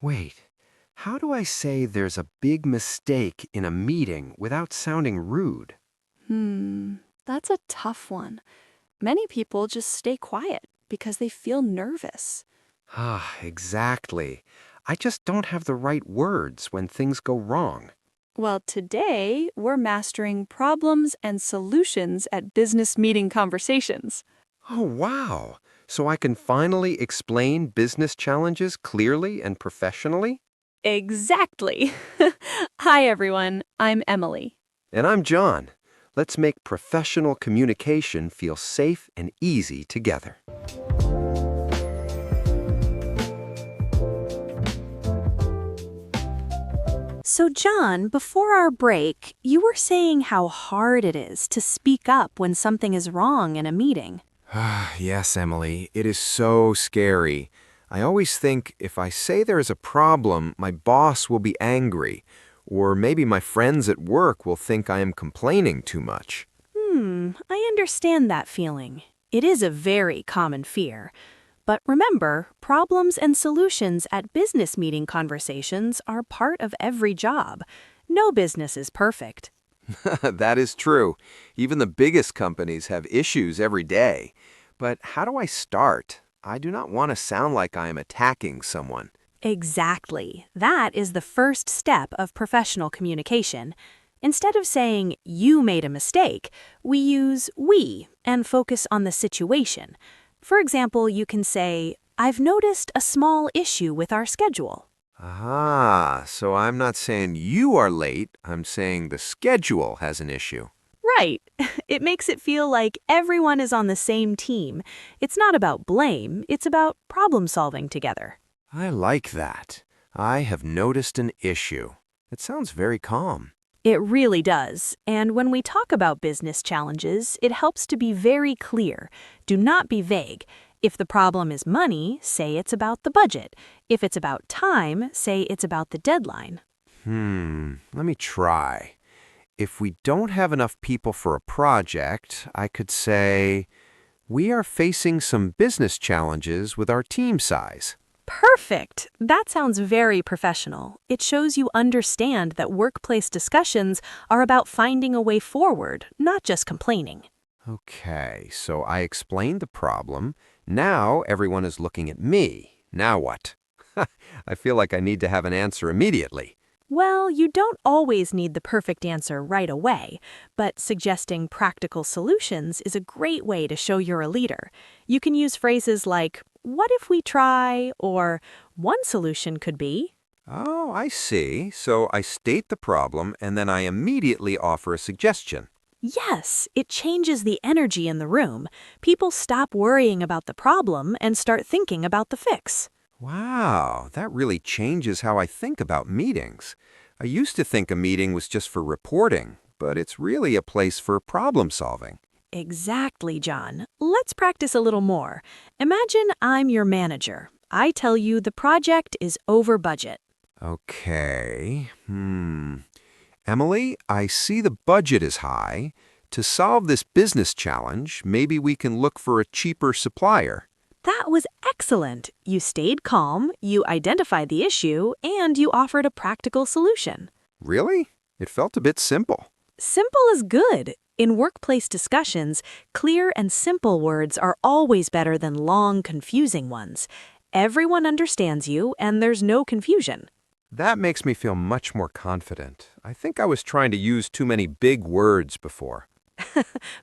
Wait, how do I say there's a big mistake in a meeting without sounding rude? That's a tough one. Many people just stay quiet because they feel nervous. Ah, exactly. I just don't have the right words when things go wrong. Well, today we're mastering problems and solutions at business meeting conversations. Oh, wow. So I can finally explain business challenges clearly and professionally? Exactly. Hi, everyone. I'm Emily. And I'm John. Let's make professional communication feel safe and easy together. So, John, before our break, you were saying how hard it is to speak up when something is wrong in a meeting. Yes, Emily, it is so scary. I always think if I say there is a problem, my boss will be angry, or maybe my friends at work will think I am complaining too much. I understand that feeling. It is a very common fear. But remember, problems and solutions at business meeting conversations are part of every job. No business is perfect. That is true. Even the biggest companies have issues every day. But how do I start? I do not want to sound like I am attacking someone. Exactly. That is the first step of professional communication. Instead of saying, you made a mistake, we use we and focus on the situation. For example, you can say, I've noticed a small issue with our schedule. Ah, so I'm not saying you are late, I'm saying the schedule has an issue. Right. It makes it feel like everyone is on the same team. It's not about blame, it's about problem solving together. I like that. I have noticed an issue. It sounds very calm. It really does. And when we talk about business challenges, it helps to be very clear. Do not be vague. If the problem is money, say it's about the budget. If it's about time, say it's about the deadline. Let me try. If we don't have enough people for a project, I could say, we are facing some business challenges with our team size. Perfect! That sounds very professional. It shows you understand that workplace discussions are about finding a way forward, not just complaining. Okay, so I explained the problem. Now everyone is looking at me. Now what? I feel like I need to have an answer immediately. Well, you don't always need the perfect answer right away, but suggesting practical solutions is a great way to show you're a leader. You can use phrases like, what if we try, or one solution could be. Oh, I see. So I state the problem and then I immediately offer a suggestion. Yes, it changes the energy in the room. People stop worrying about the problem and start thinking about the fix. Wow, that really changes how I think about meetings. I used to think a meeting was just for reporting, but it's really a place for problem solving. Exactly, John. Let's practice a little more. Imagine I'm your manager. I tell you the project is over budget. Okay. Emily, I see the budget is high. To solve this business challenge, maybe we can look for a cheaper supplier. That was excellent. You stayed calm, you identified the issue, and you offered a practical solution. Really? It felt a bit simple. Simple is good. In workplace discussions, clear and simple words are always better than long, confusing ones. Everyone understands you, and there's no confusion. That makes me feel much more confident. I think I was trying to use too many big words before.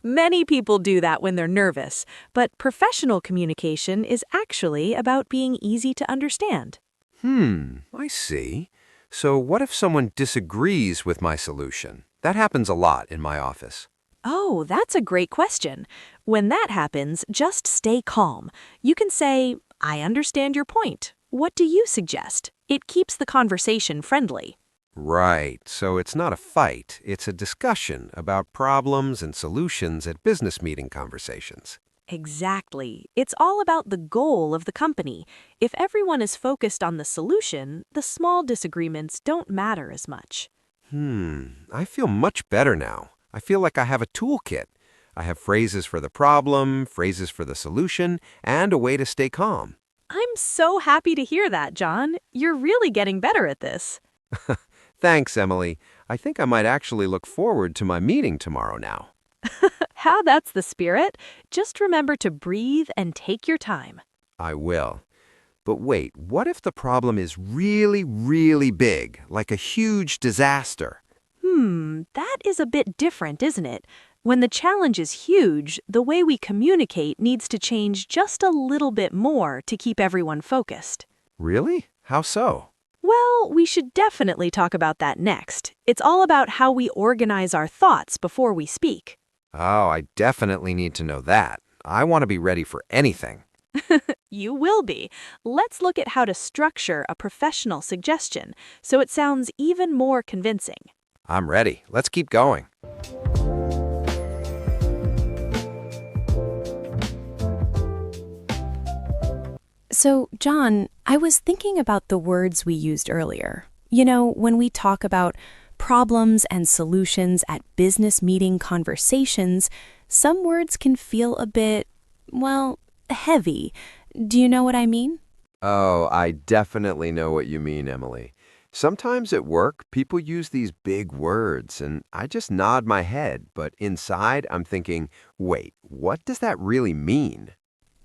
Many people do that when they're nervous, but professional communication is actually about being easy to understand. I see. So what if someone disagrees with my solution? That happens a lot in my office. Oh, that's a great question. When that happens, just stay calm. You can say, I understand your point. What do you suggest? It keeps the conversation friendly. Right, so it's not a fight, it's a discussion about problems and solutions at business meeting conversations. Exactly. It's all about the goal of the company. If everyone is focused on the solution, the small disagreements don't matter as much. I feel much better now. I feel like I have a toolkit. I have phrases for the problem, phrases for the solution, and a way to stay calm. I'm I'm so happy to hear that, John. You're really getting better at this. Thanks, Emily. I think I might actually look forward to my meeting tomorrow now. How that's the spirit. Just remember to breathe and take your time. I will. But wait, what if the problem is really, really big, like a huge disaster? That is a bit different, isn't it? When the challenge is huge, the way we communicate needs to change just a little bit more to keep everyone focused. Really? How so? Well, we should definitely talk about that next. It's all about how we organize our thoughts before we speak. Oh, I definitely need to know that. I want to be ready for anything. You will be. Let's look at how to structure a professional suggestion so it sounds even more convincing. I'm ready. Let's keep going. So, John, I was thinking about the words we used earlier. You know, when we talk about problems and solutions at business meeting conversations, some words can feel a bit, well, heavy. Do you know what I mean? Oh, I definitely know what you mean, Emily. Sometimes at work, people use these big words, and I just nod my head, but inside I'm thinking, wait, what does that really mean?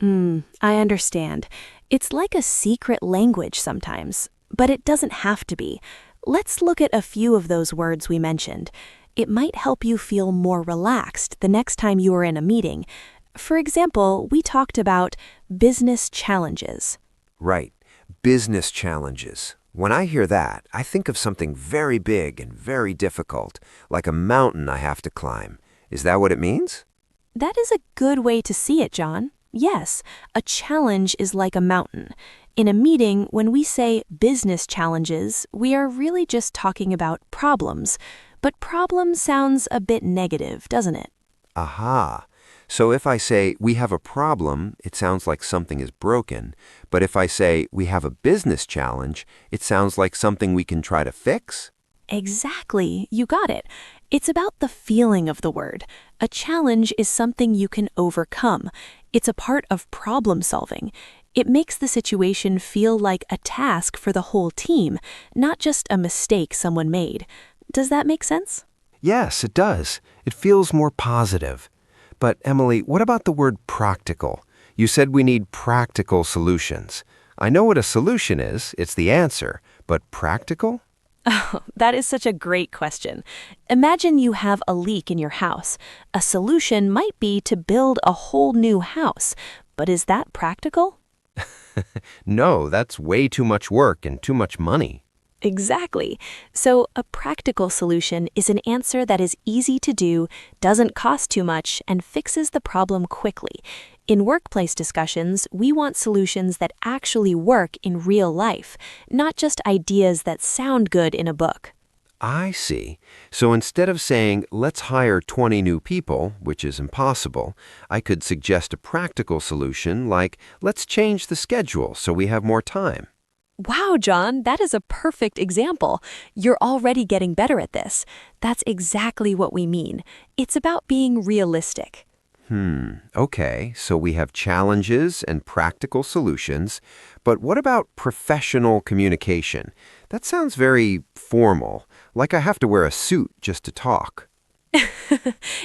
I understand. It's like a secret language sometimes, but it doesn't have to be. Let's look at a few of those words we mentioned. It might help you feel more relaxed the next time you are in a meeting. For example, we talked about business challenges. Right. Business challenges. When I hear that, I think of something very big and very difficult, like a mountain I have to climb. Is that what it means? That is a good way to see it, John. Yes, a challenge is like a mountain. In a meeting, when we say business challenges, we are really just talking about problems. But problem sounds a bit negative, doesn't it? Aha. So if I say we have a problem, it sounds like something is broken. But if I say we have a business challenge, it sounds like something we can try to fix? Exactly, you got it. It's about the feeling of the word. A challenge is something you can overcome. It's a part of problem solving. It makes the situation feel like a task for the whole team, not just a mistake someone made. Does that make sense? Yes, it does. It feels more positive. But Emily, what about the word practical? You said we need practical solutions. I know what a solution is, it's the answer, but practical? Oh, that is such a great question. Imagine you have a leak in your house. A solution might be to build a whole new house, but is that practical? No, that's way too much work and too much money. Exactly. So a practical solution is an answer that is easy to do, doesn't cost too much, and fixes the problem quickly. In workplace discussions, we want solutions that actually work in real life, not just ideas that sound good in a book. I see. So instead of saying, let's hire 20 new people, which is impossible, I could suggest a practical solution like, let's change the schedule so we have more time. Wow, John, that is a perfect example. You're already getting better at this. That's exactly what we mean. It's about being realistic. Okay, so we have challenges and practical solutions, but what about professional communication? That sounds very formal, like I have to wear a suit just to talk.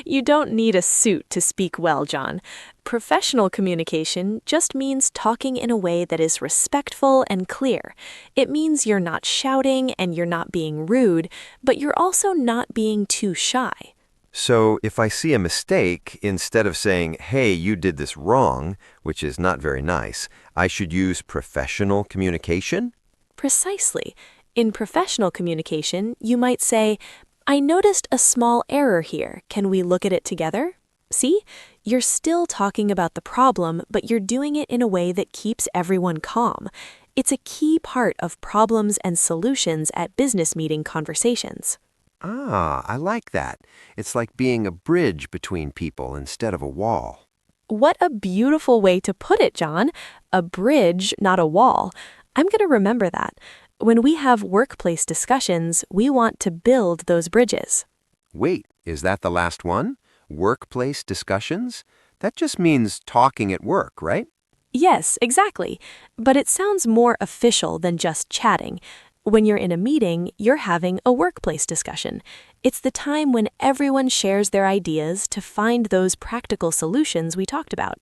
You don't need a suit to speak well, John. Professional communication just means talking in a way that is respectful and clear. It means you're not shouting and you're not being rude, but you're also not being too shy. So if I see a mistake, instead of saying, hey, you did this wrong, which is not very nice, I should use professional communication? Precisely. In professional communication, you might say, I noticed a small error here. Can we look at it together? See? You're still talking about the problem, but you're doing it in a way that keeps everyone calm. It's a key part of problems and solutions at business meeting conversations. Ah, I like that. It's like being a bridge between people instead of a wall. What a beautiful way to put it, John. A bridge, not a wall. I'm going to remember that. When we have workplace discussions, we want to build those bridges. Wait, is that the last one? Workplace discussions? That just means talking at work, right? Yes, exactly. But it sounds more official than just chatting. When you're in a meeting, you're having a workplace discussion. It's the time when everyone shares their ideas to find those practical solutions we talked about.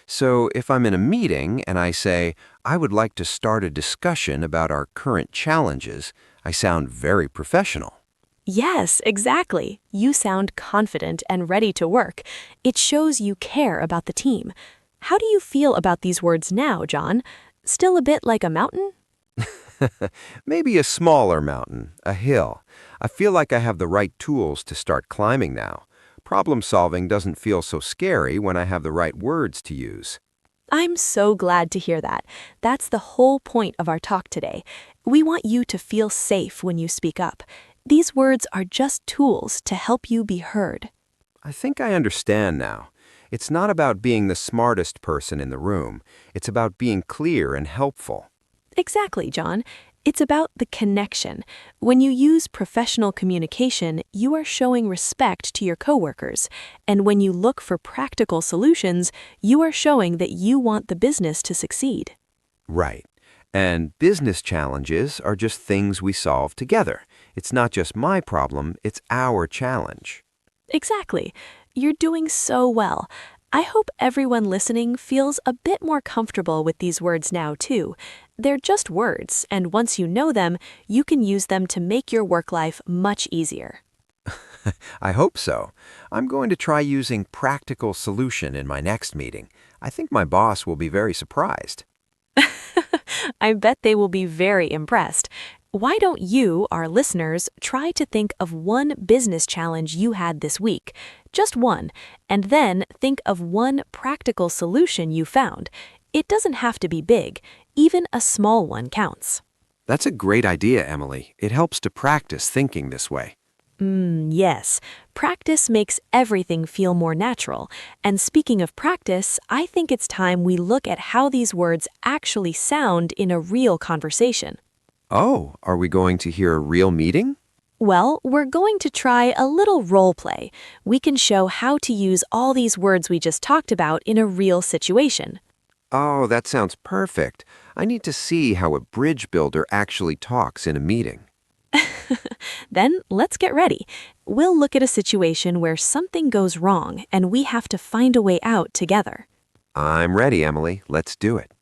So if I'm in a meeting and I say, I would like to start a discussion about our current challenges, I sound very professional. Yes, exactly. You sound confident and ready to work. It shows you care about the team. How do you feel about these words now, John? Still a bit like a mountain? Maybe a smaller mountain, a hill. I feel like I have the right tools to start climbing now. Problem solving doesn't feel so scary when I have the right words to use. I'm so glad to hear that. That's the whole point of our talk today. We want you to feel safe when you speak up. These words are just tools to help you be heard. I think I understand now. It's not about being the smartest person in the room. It's about being clear and helpful. Exactly, John. It's about the connection. When you use professional communication, you are showing respect to your coworkers. And when you look for practical solutions, you are showing that you want the business to succeed. Right. And business challenges are just things we solve together. It's not just my problem, it's our challenge. Exactly. You're doing so well. I hope everyone listening feels a bit more comfortable with these words now, too. They're just words, and once you know them, you can use them to make your work life much easier. I hope so. I'm going to try using practical solution in my next meeting. I think my boss will be very surprised. I bet they will be very impressed. Why don't you, our listeners, try to think of one business challenge you had this week, just one, and then think of one practical solution you found. It doesn't have to be big. Even a small one counts. That's a great idea, Emily. It helps to practice thinking this way. Yes, practice makes everything feel more natural. And speaking of practice, I think it's time we look at how these words actually sound in a real conversation. Oh, are we going to hear a real meeting? Well, we're going to try a little role play. We can show how to use all these words we just talked about in a real situation. Oh, that sounds perfect. I need to see how a bridge builder actually talks in a meeting. Then let's get ready. We'll look at a situation where something goes wrong and we have to find a way out together. I'm ready, Emily. Let's do it.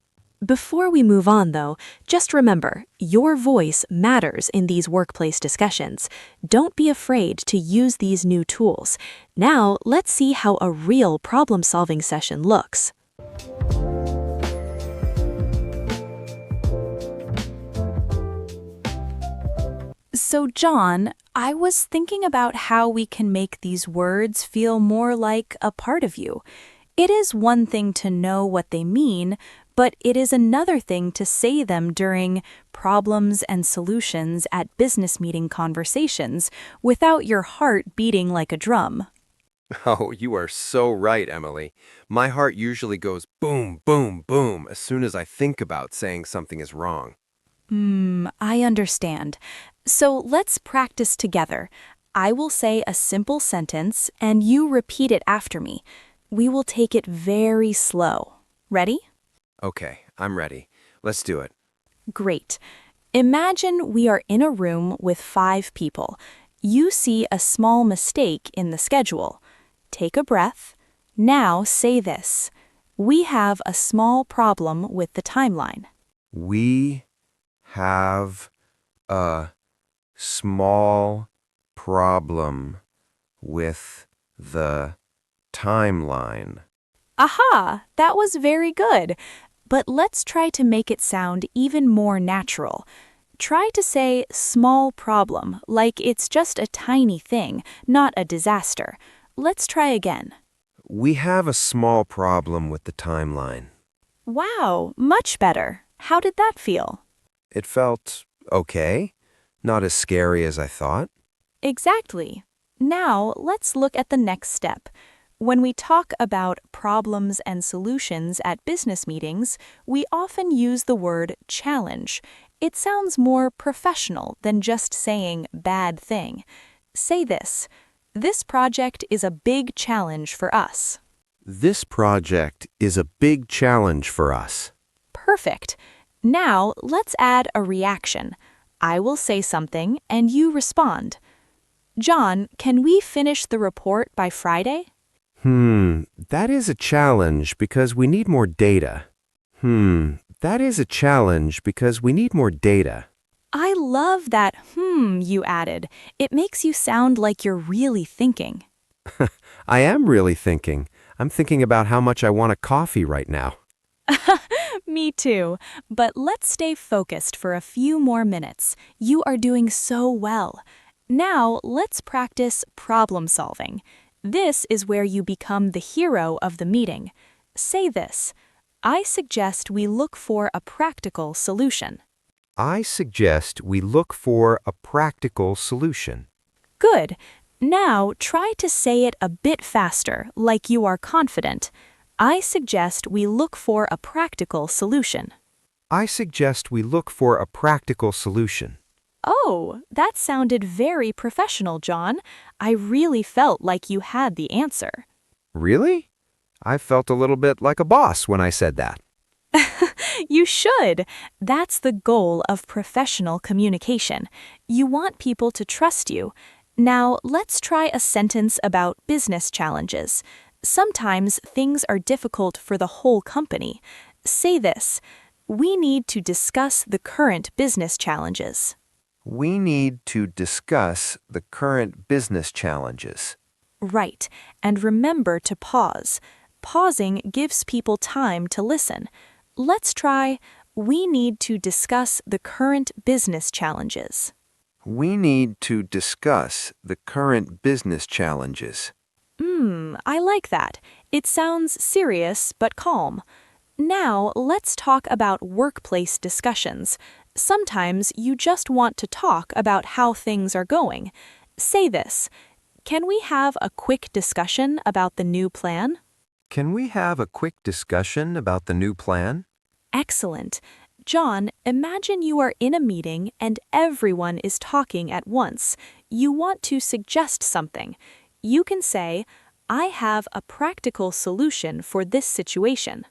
Before we move on, though, just remember, your voice matters in these workplace discussions. Don't be afraid to use these new tools. Now, let's see how a real problem-solving session looks. So, John, I was thinking about how we can make these words feel more like a part of you. It is one thing to know what they mean, but it is another thing to say them during problems and solutions at business meeting conversations without your heart beating like a drum. Oh, you are so right, Emily. My heart usually goes boom, boom, boom as soon as I think about saying something is wrong. I understand. So let's practice together. I will say a simple sentence and you repeat it after me. We will take it very slow. Ready? Okay, I'm ready. Let's do it. Great. Imagine we are in a room with 5 people. You see a small mistake in the schedule. Take a breath. Now say this. We have a small problem with the timeline. We have a small problem with the timeline. Aha! That was very good. But let's try to make it sound even more natural. Try to say small problem, like it's just a tiny thing, not a disaster. Let's try again. We have a small problem with the timeline. Wow, much better. How did that feel? It felt okay, not as scary as I thought. Exactly. Now, let's look at the next step. When we talk about problems and solutions at business meetings, we often use the word challenge. It sounds more professional than just saying bad thing. Say this. This project is a big challenge for us. This project is a big challenge for us. Perfect. Now, let's add a reaction. I will say something and you respond. John, can we finish the report by Friday? That is a challenge because we need more data. That is a challenge because we need more data. I love that you added. It makes you sound like you're really thinking. I am really thinking. I'm thinking about how much I want a coffee right now. Me too. But let's stay focused for a few more minutes. You are doing so well. Now, let's practice problem solving. This is where you become the hero of the meeting. Say this: I suggest we look for a practical solution. I suggest we look for a practical solution. Good. Now, try to say it a bit faster, like you are confident. I suggest we look for a practical solution. I suggest we look for a practical solution. Oh, that sounded very professional, John. I really felt like you had the answer. Really? I felt a little bit like a boss when I said that. You should. That's the goal of professional communication. You want people to trust you. Now, let's try a sentence about business challenges. Sometimes things are difficult for the whole company. Say this: we need to discuss the current business challenges. We need to discuss the current business challenges. Right, and remember to pause. Pausing gives people time to listen. Let's try, we need to discuss the current business challenges. We need to discuss the current business challenges. I like that. It sounds serious but calm. Now, let's talk about workplace discussions. Sometimes you just want to talk about how things are going. Say this: can we have a quick discussion about the new plan? Can we have a quick discussion about the new plan? Excellent. John, imagine you are in a meeting and everyone is talking at once. You want to suggest something. You can say, I have a practical solution for this situation.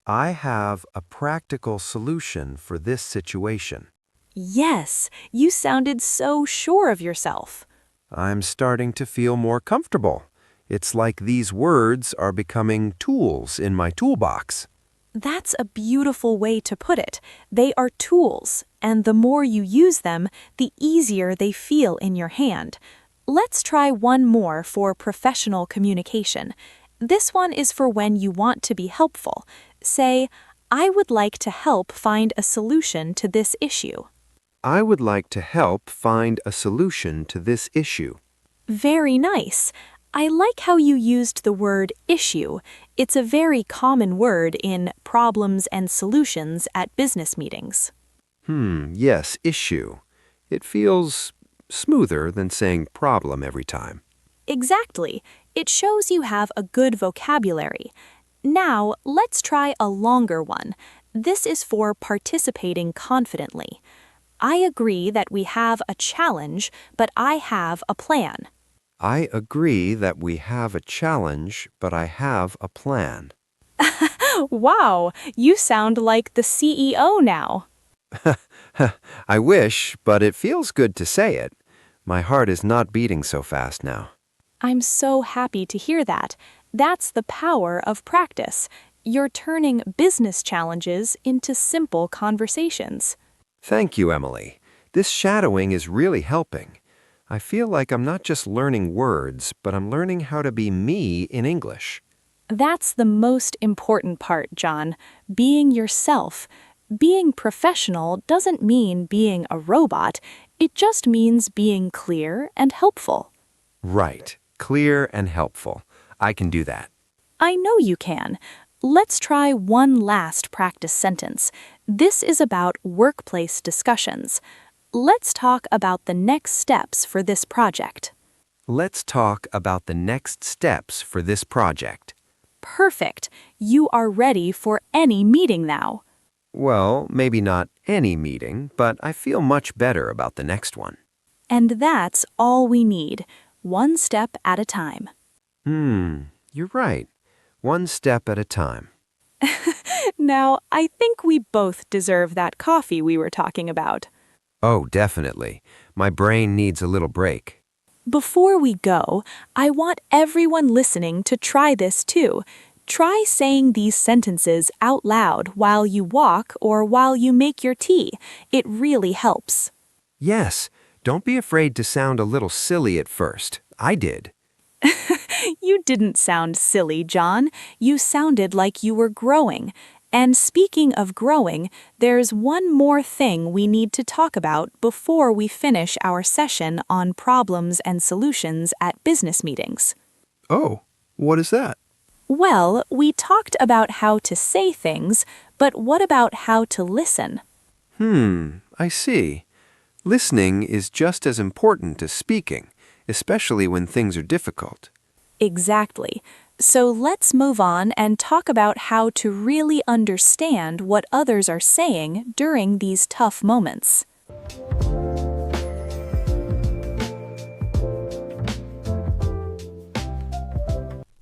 I have a practical solution for this situation. Yes, you sounded so sure of yourself. I'm starting to feel more comfortable. It's like these words are becoming tools in my toolbox. That's a beautiful way to put it. They are tools, and the more you use them, the easier they feel in your hand. Let's try one more for professional communication. This one is for when you want to be helpful. Say, I would like to help find a solution to this issue. I would like to help find a solution to this issue. Very nice. I like how you used the word issue. It's a very common word in problems and solutions at business meetings. Yes, issue. It feels smoother than saying problem every time. Exactly. It shows you have a good vocabulary. Now, let's try a longer one. This is for participating confidently. I agree that we have a challenge, but I have a plan. I agree that we have a challenge, but I have a plan. Wow, you sound like the CEO now. I wish, but it feels good to say it. My heart is not beating so fast now. I'm so happy to hear that. That's the power of practice. You're turning business challenges into simple conversations. Thank you, Emily. This shadowing is really helping. I feel like I'm not just learning words, but I'm learning how to be me in English. That's the most important part, John. Being yourself. Being professional doesn't mean being a robot. It just means being clear and helpful. Right. Clear and helpful. I can do that. I know you can. Let's try one last practice sentence. This is about workplace discussions. Let's talk about the next steps for this project. Let's talk about the next steps for this project. Perfect. You are ready for any meeting now. Well, maybe not any meeting, but I feel much better about the next one. And that's all we need, one step at a time. You're right. one step at a time. Now, I think we both deserve that coffee we were talking about. Oh, definitely. My brain needs a little break. Before we go, I want everyone listening to try this too. Try saying these sentences out loud while you walk or while you make your tea. It really helps. Yes, don't be afraid to sound a little silly at first. I did. You didn't sound silly, John. You sounded like you were growing. And speaking of growing, there's one more thing we need to talk about before we finish our session on problems and solutions at business meetings. Oh, what is that? Well, we talked about how to say things, but what about how to listen? I see. Listening is just as important as speaking, especially when things are difficult. Exactly. So let's move on and talk about how to really understand what others are saying during these tough moments.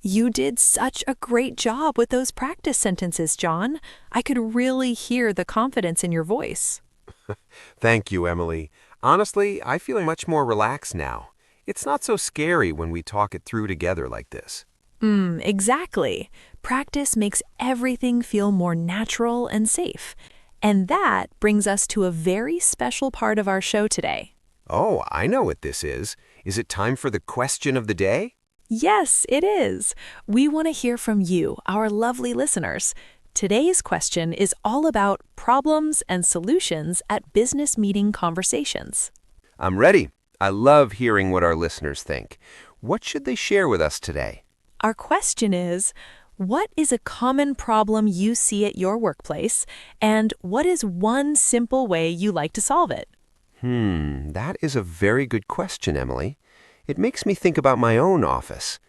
You did such a great job with those practice sentences, John. I could really hear the confidence in your voice. Thank you, Emily. Honestly, I feel much more relaxed now. It's not so scary when we talk it through together like this. Exactly. Practice makes everything feel more natural and safe. And that brings us to a very special part of our show today. Oh, I know what this is. Is it time for the question of the day? Yes, it is. We want to hear from you, our lovely listeners. Today's question is all about problems and solutions at business meeting conversations. I'm ready. I love hearing what our listeners think. What should they share with us today? Our question is, what is a common problem you see at your workplace, and what is one simple way you like to solve it? That is a very good question, Emily. It makes me think about my own office.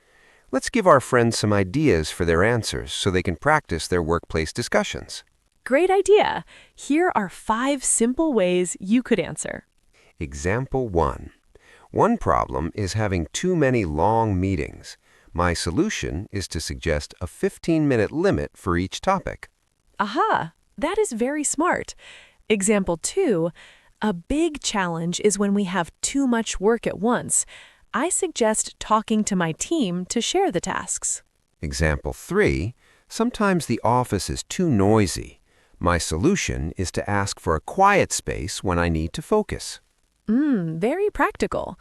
Let's give our friends some ideas for their answers so they can practice their workplace discussions. Great idea. Here are 5 simple ways you could answer. Example 1. One problem is having too many long meetings. My solution is to suggest a 15-minute limit for each topic. Aha, that is very smart. Example 2, a big challenge is when we have too much work at once. I suggest talking to my team to share the tasks. Example 3, sometimes the office is too noisy. My solution is to ask for a quiet space when I need to focus. Very practical.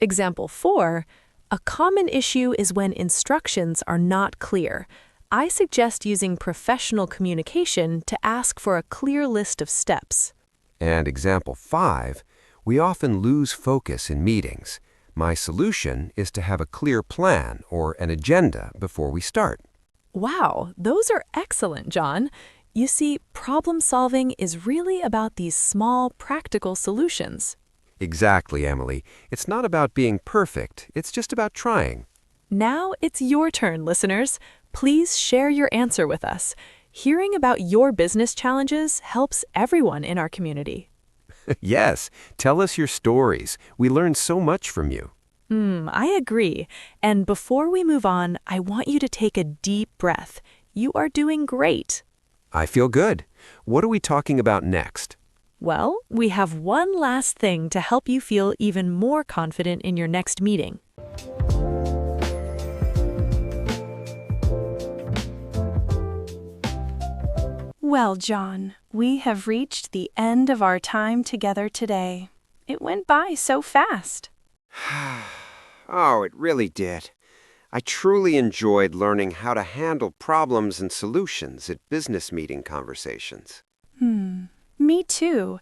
Example 4, a common issue is when instructions are not clear. I suggest using professional communication to ask for a clear list of steps. And example 5, we often lose focus in meetings. My solution is to have a clear plan or an agenda before we start. Wow, those are excellent, John. You see, problem solving is really about these small, practical solutions. Exactly, Emily. It's not about being perfect. It's just about trying. Now it's your turn, listeners. Please share your answer with us. Hearing about your business challenges helps everyone in our community. Yes, tell us your stories. We learn so much from you. I agree. And before we move on, I want you to take a deep breath. You are doing great. I feel good. What are we talking about next? Well, we have one last thing to help you feel even more confident in your next meeting. Well, John, we have reached the end of our time together today. It went by so fast. Oh, it really did. I truly enjoyed learning how to handle problems and solutions at business meeting conversations. Me too.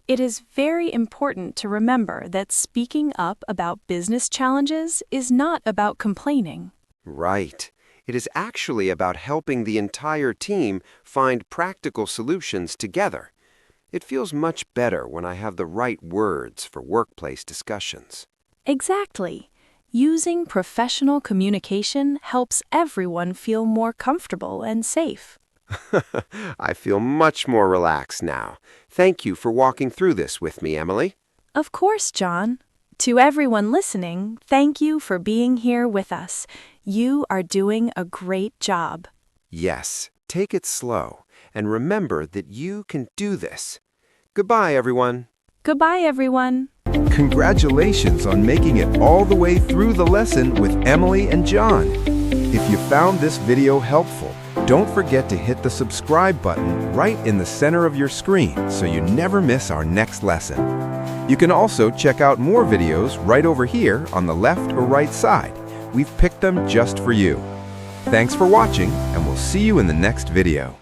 It is very important to remember that speaking up about business challenges is not about complaining. Right. It is actually about helping the entire team find practical solutions together. It feels much better when I have the right words for workplace discussions. Exactly. Using professional communication helps everyone feel more comfortable and safe. I feel much more relaxed now. Thank you for walking through this with me, Emily. Of course, John. To everyone listening, thank you for being here with us. You are doing a great job. Yes, take it slow, and remember that you can do this. Goodbye, everyone. Goodbye, everyone. Congratulations on making it all the way through the lesson with Emily and John. If you found this video helpful, don't forget to hit the subscribe button right in the center of your screen so you never miss our next lesson. You can also check out more videos right over here on the left or right side. We've picked them just for you. Thanks for watching, and we'll see you in the next video.